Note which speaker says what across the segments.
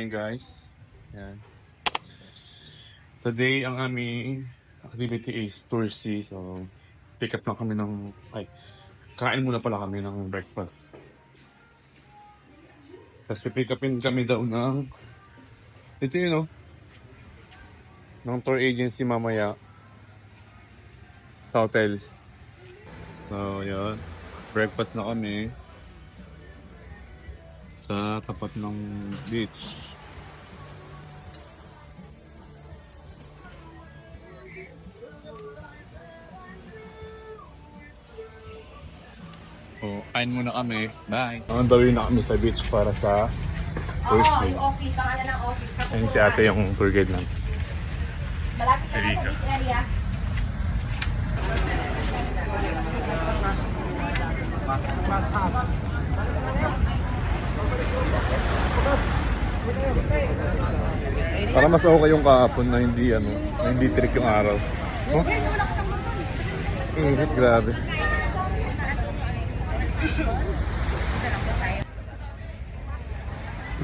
Speaker 1: kami guys. Yan. Today ang aming activity is toursy. So pick up lang kami kain muna pala kami ng breakfast. Tapos pick upin kami daw ito yun ng tour agency mamaya sa hotel. So yun, breakfast na kami sa tapat ng beach. So, kain muna kami. Bye! Ang dawin na kami sa beach para sa tourism.
Speaker 2: Office, pangalan ng office.
Speaker 1: Ayun si ate yung tour guide lang.
Speaker 2: Malapit siya sa beach area.
Speaker 1: Para mas okay yung kahapon na hindi trick yung araw. Oh? Init, grabe.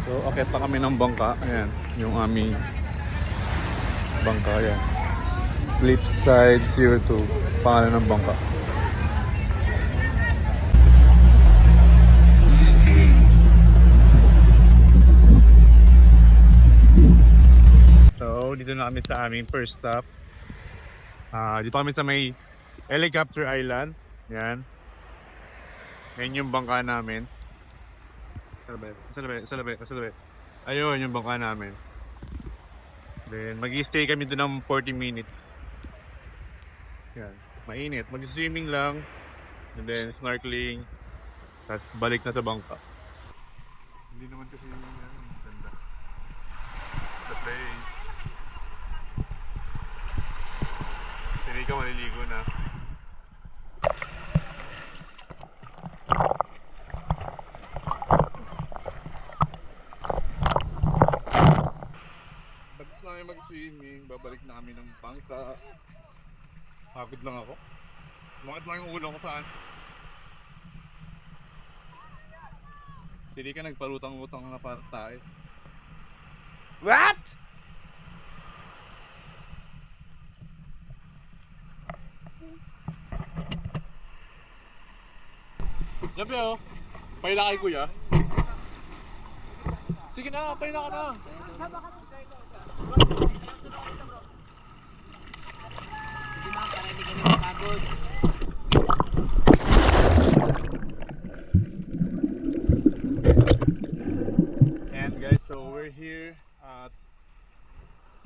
Speaker 1: So, akit pa kami ng bangka. Ayan, yung aming bangka. Ayan. Cliffside 02. Pangalan ng bangka. So, dito na kami sa aming first stop. Dito kami sa may Helicopter Island. Yan. Yan yung bangka namin. Salabay. Ayun yung bangka namin. Then, mag-i-stay kami doon ng 40 minutes. Yan. Mainit. Mag-swimming lang. And then, snorkeling. Tapos, balik na sa bangka. Hindi naman kasi ganda. The place. Hindi ka maliligo na. Batis na kami mag-swimming, babalik na kami ng bangka. Pagod lang ako. Bakit lang yung ulo ko saan? Sili ka nagpalutang-utang na para tayo.
Speaker 3: What?
Speaker 1: Sabi paila kay kuya. Sige na, paila ka na. And guys, so we're here at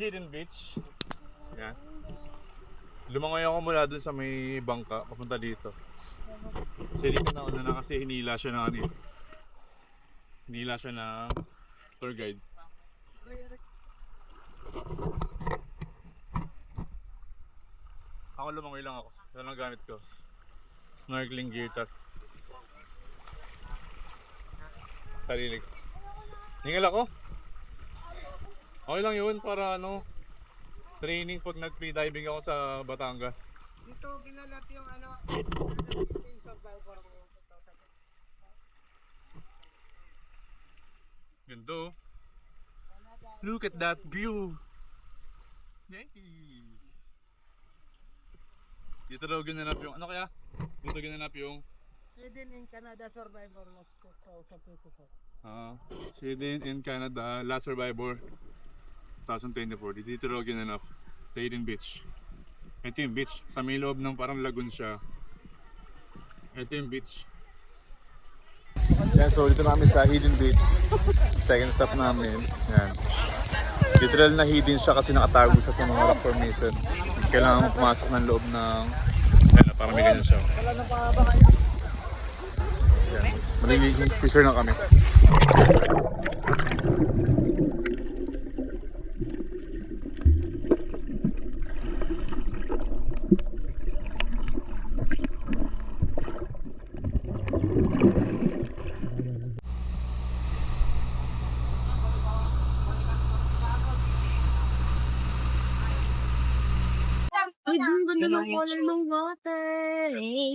Speaker 1: Hidden Beach. Yan. Lumangoy ako mula dun sa may bangka, papunta dito. Sili ka na kasi hinila siya ng hinila siya ng tour guide. Ako lumangoy lang ako. Ito lang gamit ko. Snorkeling gear, tas sarili ko. Hingal ako. Okay lang yun para training pag nag-free diving ako sa Batangas.
Speaker 3: Dito ginanap yung survivor mo.
Speaker 1: Ganda. Look at that view. Yay. Dito daw ginanap yung Dito ginanap yung
Speaker 3: Hidden in Canada Survivor Lost 2024.
Speaker 1: Hidden in Canada Last Survivor 2024. Dito daw ginanap sa Hidden Beach. Ito yung beach. Sa may loob ng parang lagoon siya. Ito yung beach. Yan, so dito na kami sa Hidden Beach. Second stop namin. Yan. Literal na hidden siya kasi nakatago siya sa mga rock formation. Kailangan pumasok ng loob ng... Yan, parang may ganyan siya. Yan. Maligiging picture na kami.
Speaker 2: Uy, doon ba naman color ng water? Eh.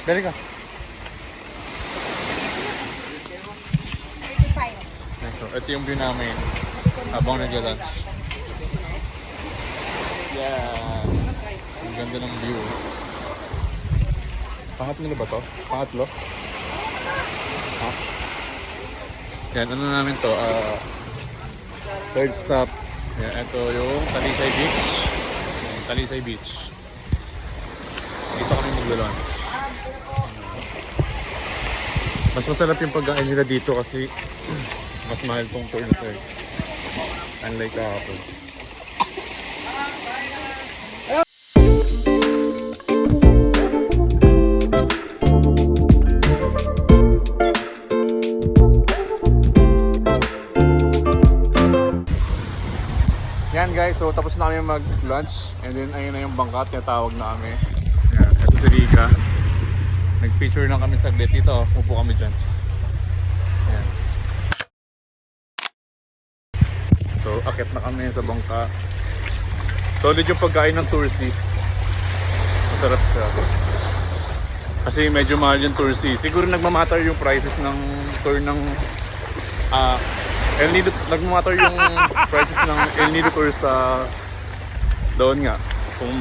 Speaker 1: Dali ka.
Speaker 2: 35.
Speaker 1: Okay, so, ito yung view namin habang nag-lunch. Yeah. Ang ganda ng view. Pangatlo ba to? Pangatlo? Ha? Yan, ano namin to? Third stop. Yan, ito yung Talisay Beach. Yan, Talisay Beach. Dito kami mag-lunch. Mas masarap yung pagkain nila dito kasi mas mahal tong tour na to eh. Unlike kahapon. Yan guys, so tapos na kami mag-lunch and then ayun na yung bangka, tinatawag na kami. Yan, ito si Rika. Nag-picture lang kami saglit dito, upo kami dyan. Yan. So, akit na kami sa bangka. Solid yung pagkain ng touristy. Masarap siya. Kasi medyo mahal yung touristy. Siguro nagmamatter yung prices ng tour ng El Nido. Nagmamatter yung prices ng El Nido tour sa doon nga. Kung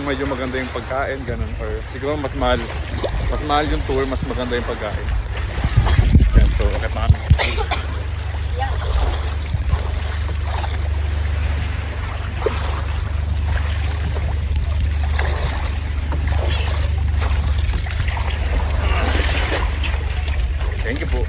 Speaker 1: medyo maganda yung pagkain, ganun. Or siguro mas mahal yung tour, mas maganda yung pagkain. Yan, so akit na kami. Thank you po.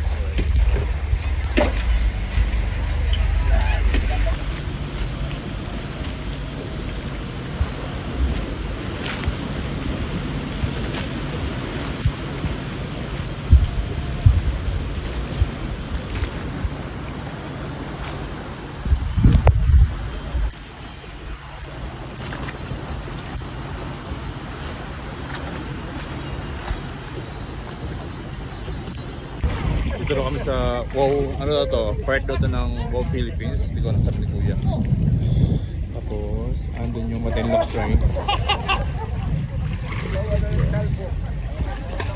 Speaker 1: Dito na kami sa ano daw to? Part daw to ng Wow Philippines. Hindi ko nasabi ni Kuya. Tapos, andun yung Matinloc Shrine.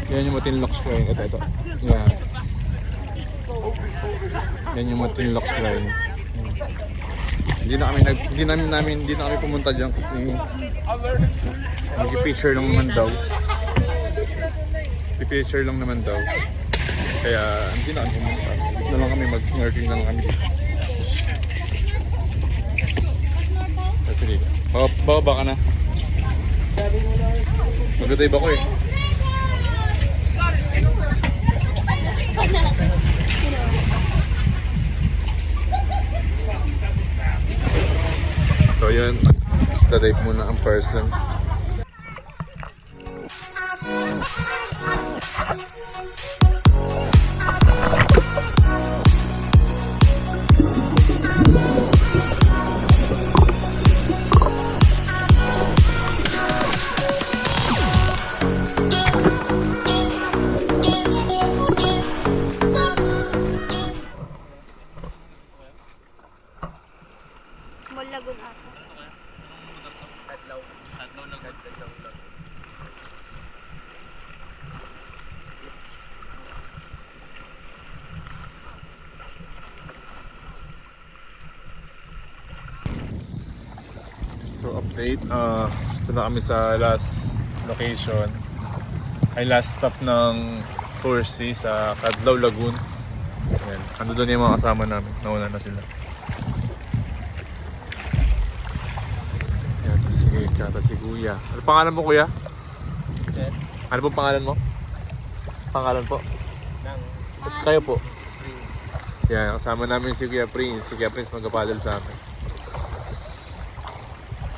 Speaker 1: Yan yung Matinloc Shrine. Ito. Yan. Yan yung Matinloc Shrine. Hindi na kami pumunta diyan kasi nag-picture lang naman daw. Picture lang naman daw. Kaya hindi na kami pumunta. Dito na lang kami mag-snorkeling na lang kami. Sige. Bababa ka na. Magdadive ako eh. So yun, magdadive muna ang person.
Speaker 2: Lagun ako.
Speaker 1: So update, ito na kami sa last location. Ay last stop ng Toursy sa Cadlaw Lagoon. Ayan, ando doon yung mga kasama namin, nauna na sila. Ayan, si Rika, si Kuya. Ano pangalan mo Kuya?
Speaker 3: Yes.
Speaker 1: Ano po pangalan mo? Pangalan po? Kayo po? Yan, kasama namin si Kuya Prince. Si Kuya Prince magpapadal sa amin.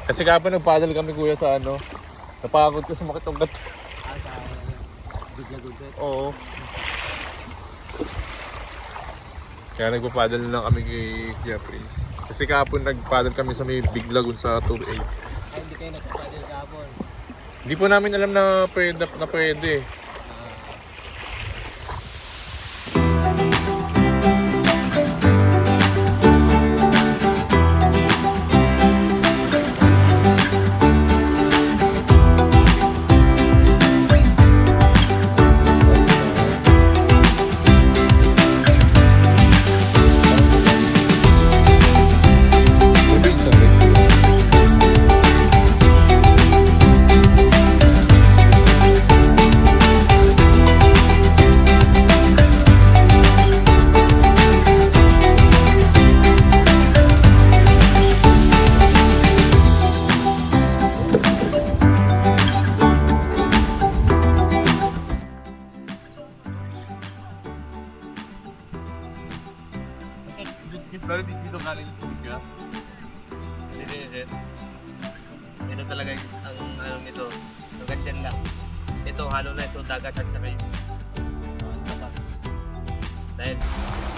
Speaker 1: Kasi kapag nagpadal kami Kuya sa ano, napagod ko sa makitong gato. Oo. Kaya nagpapadal na lang kami kay Kuya Prince. Kasi kapag nagpadal kami sa may Big Lagoon sa Tour 8.
Speaker 3: Ay, hindi kayo nagpapadal kahapon.
Speaker 1: Hindi po namin alam na pwede. dito galing yung tubig ka?
Speaker 4: Hindi. Ito talaga yung ano nito. Hanggang dyan lang. Ito halo na ito dagat at saka yung tapat. Dahil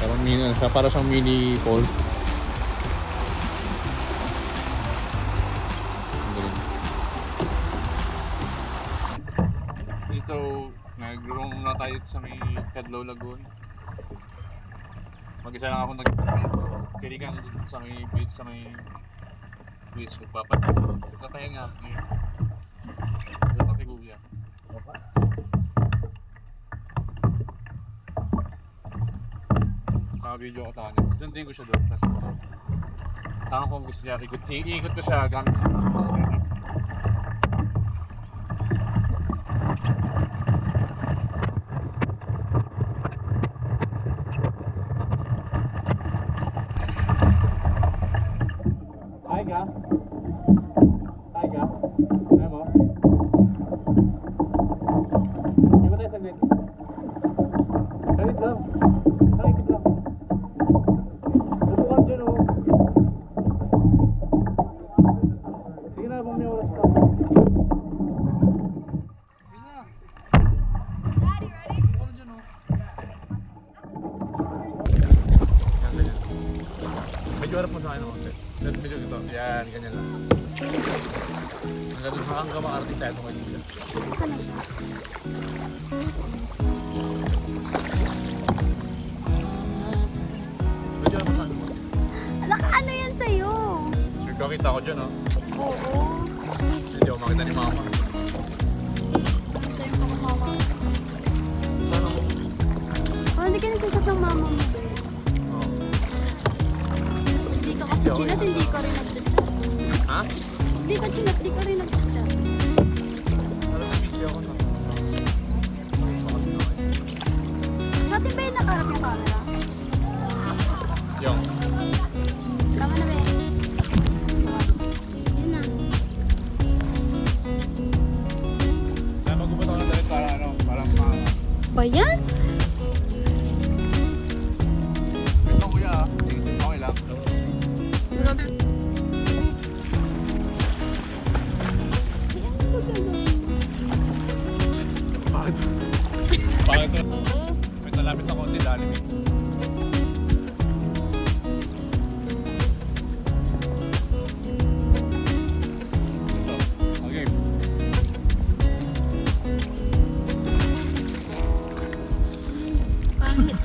Speaker 1: Parang mini, para siyang mini pool. Okay, so nag-roam na tayo sa may Cadlaw Lagoon. Mag-isa lang ako nag-kirikan sa may beach, nagpapahinga. Ito pa kay Kuya. Naka-video ako sa kanya. Sunduin ko siya doon. Tapos, tangan kung gusto niya, iikot ko siya gamit. Hi ka? Hi ka? Hi mo? Hindi mo tayo saglit. Saglit lang. Saglit lang. Tutukan dyan oh. Sige na, may oras pa. Sige na.
Speaker 2: Daddy, ready?
Speaker 1: Tutukan dyan oh. Yan, ganyan. Medyo harap mo sa akin naman. Medyo dito. Yan, ganyan lang. Hanggang makarating tayo kung kanina.
Speaker 2: Saan na siya?
Speaker 1: Medyo harap mo sa akin naman.
Speaker 2: Naka-ano yan sa'yo?
Speaker 1: Sure ka, kita ko dyan oh.
Speaker 2: Oo.
Speaker 1: Hindi ako makita ni mama.
Speaker 2: Sa'yo ko mama.
Speaker 1: Saan ako?
Speaker 2: Oh, hindi ka nag-shot ng mama mo, babe.
Speaker 1: Oo.
Speaker 2: Hindi ka kasi chinat, hindi ka rin nag-chat.
Speaker 1: Ha?
Speaker 2: Hindi ka chinat, hindi ka rin nag-chat.
Speaker 1: Alam mo, busy ako na.
Speaker 2: Sa atin ba yung nakaharap yung camera?
Speaker 1: Yung.
Speaker 2: Tama na, babe. Yun na.
Speaker 1: Kaya magubot ako ng dalit para ano, parang
Speaker 2: Ba yan?
Speaker 1: wait lang kuya ah. Okay lang. Bakit? Bakit to?
Speaker 2: Oo.
Speaker 1: May nalapit na konti lalim eh. Ito. Okay.
Speaker 2: Pangit.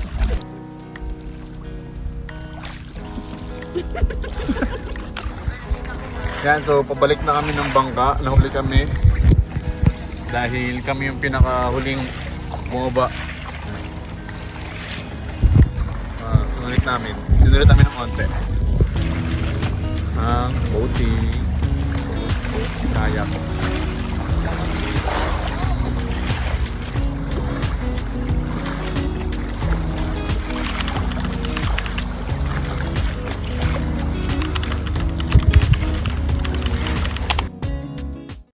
Speaker 1: Yan, so pabalik na kami ng bangka. Nahuli kami. Dahil kami yung pinakahuling bumaba. Sinulit namin. Sinulit namin ng konti. Ang boating. Kayak.